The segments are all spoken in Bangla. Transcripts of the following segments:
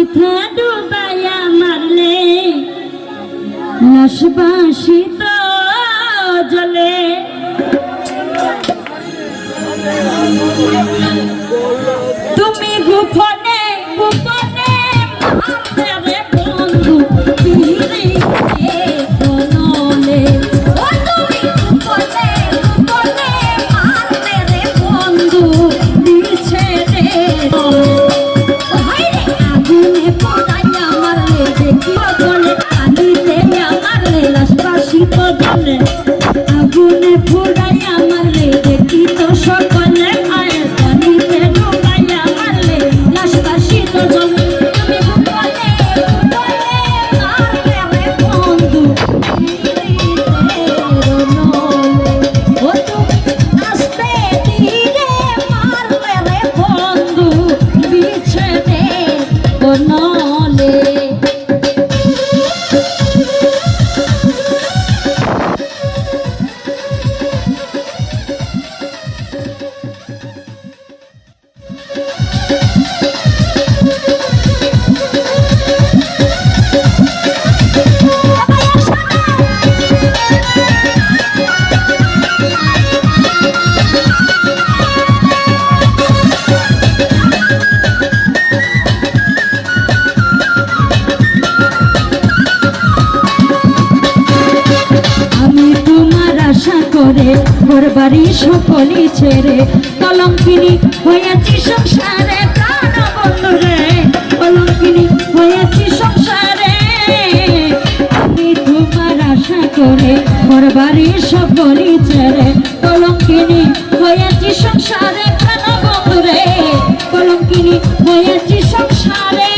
মিথ্যা ডুবাইয়া মারলে লাশবাসিত জলে তুমি গোপনে গোপনে মারলে রে বন্ধু পিরিতে বনলে ও তুমি গোপনে গোপনে মারলে রে বন্ধু দিছে রে হায়রে আগুনে পোড়াইয়া মারলে দেখি বলে পানিতে মারলে লাশবাসিত জলে আগুনে পোড়াইয়া মারলে দেখি তো সকলে আয়ের পানিতে ডুবাইয়া মারলে লাশবাসিত জলে তুমি গোপনে গোপনে মারলে রে বন্ধু পিরিতে বনলে ও তুমি আস্তে ধীরে মারলে রে বন্ধু বিছেদে বনলে করে ঘর বাড়ি সকলি ছেড়ে কলঙ্কিনী হয়েছি সংসারে প্রাণ বন্ধু রে কলঙ্কিনী হয়েছি সংসারে আমি তোমার আশা করে ঘর বাড়ি সকলি ছেড়ে কলঙ্কিনী হয়েছি সংসারে প্রাণ বন্ধু রে কলঙ্কিনী হয়েছি সংসারে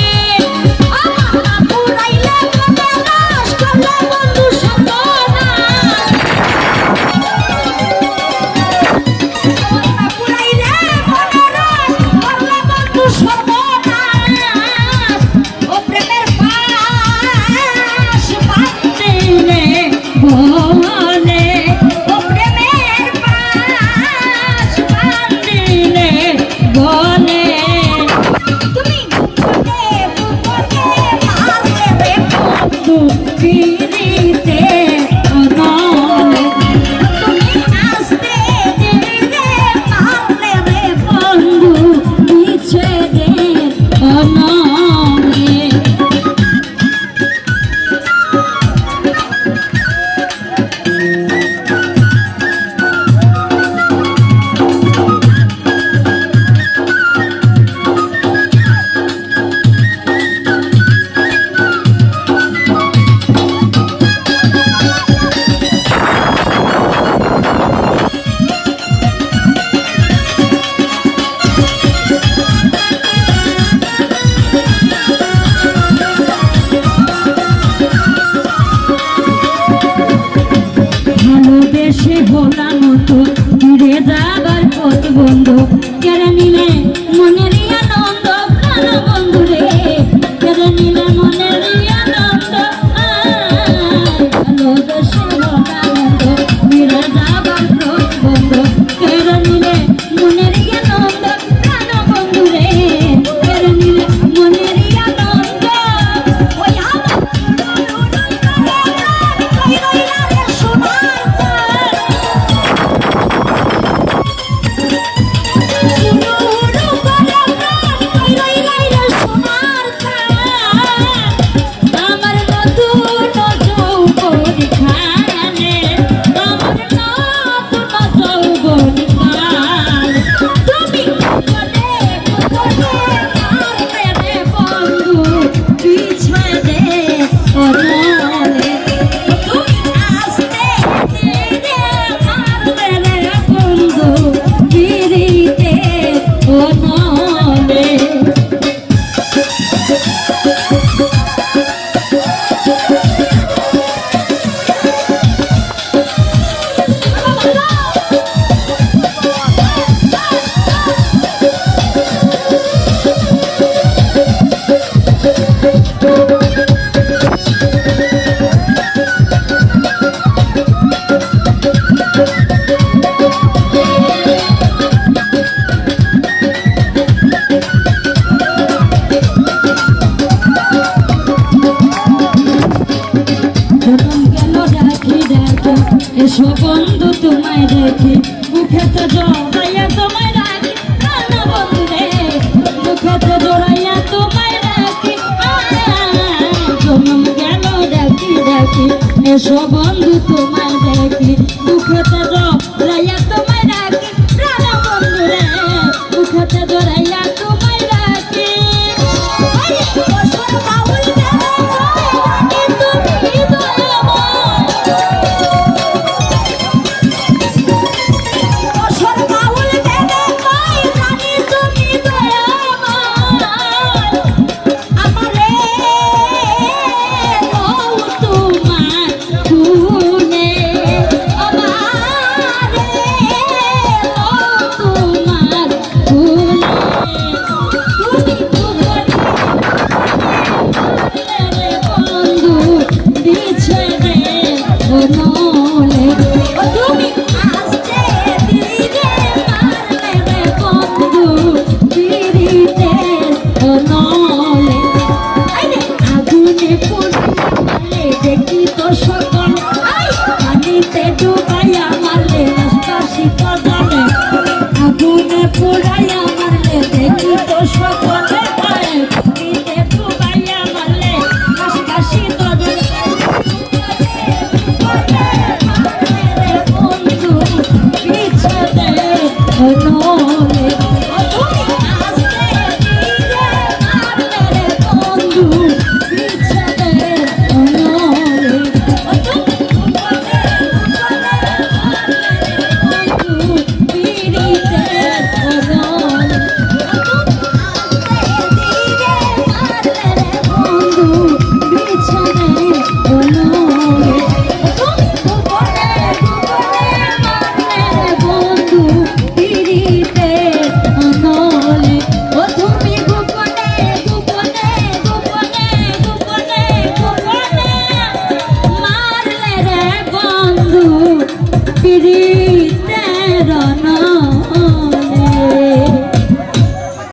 ভালোবেসে হলাম তো ফিরে যাবার পথ বন্ধু কেড়ে নিলে মনের আনন্দ প্রাণ বন্ধু রে কেড়ে নিলে মনের আনন্দ ভালোবেসে হলাম তো ফিরে যাবার পথ বন্ধু কেড়ে নিলে মনের আনন্দ প্রাণ বন্ধু রে কেড়ে নিলে মনের আনন্দ ওই এসো বন্ধু তোমায় দেখি মুখেতে জড়াইয়া তোমায় রাখি প্রাণ বন্ধু রে মুখেতে জড়াইয়া তোমায় রাখি জন্ম গেল দেখি দেখি এসো বন্ধু তোমায় দেখি মুখেতে জড়াইয়া তোমায় রাখি প্রাণ বন্ধু রে মুখেতে জড়াইয়া তোমায় রাখি দেখি তো সকল পানিতে ডুবা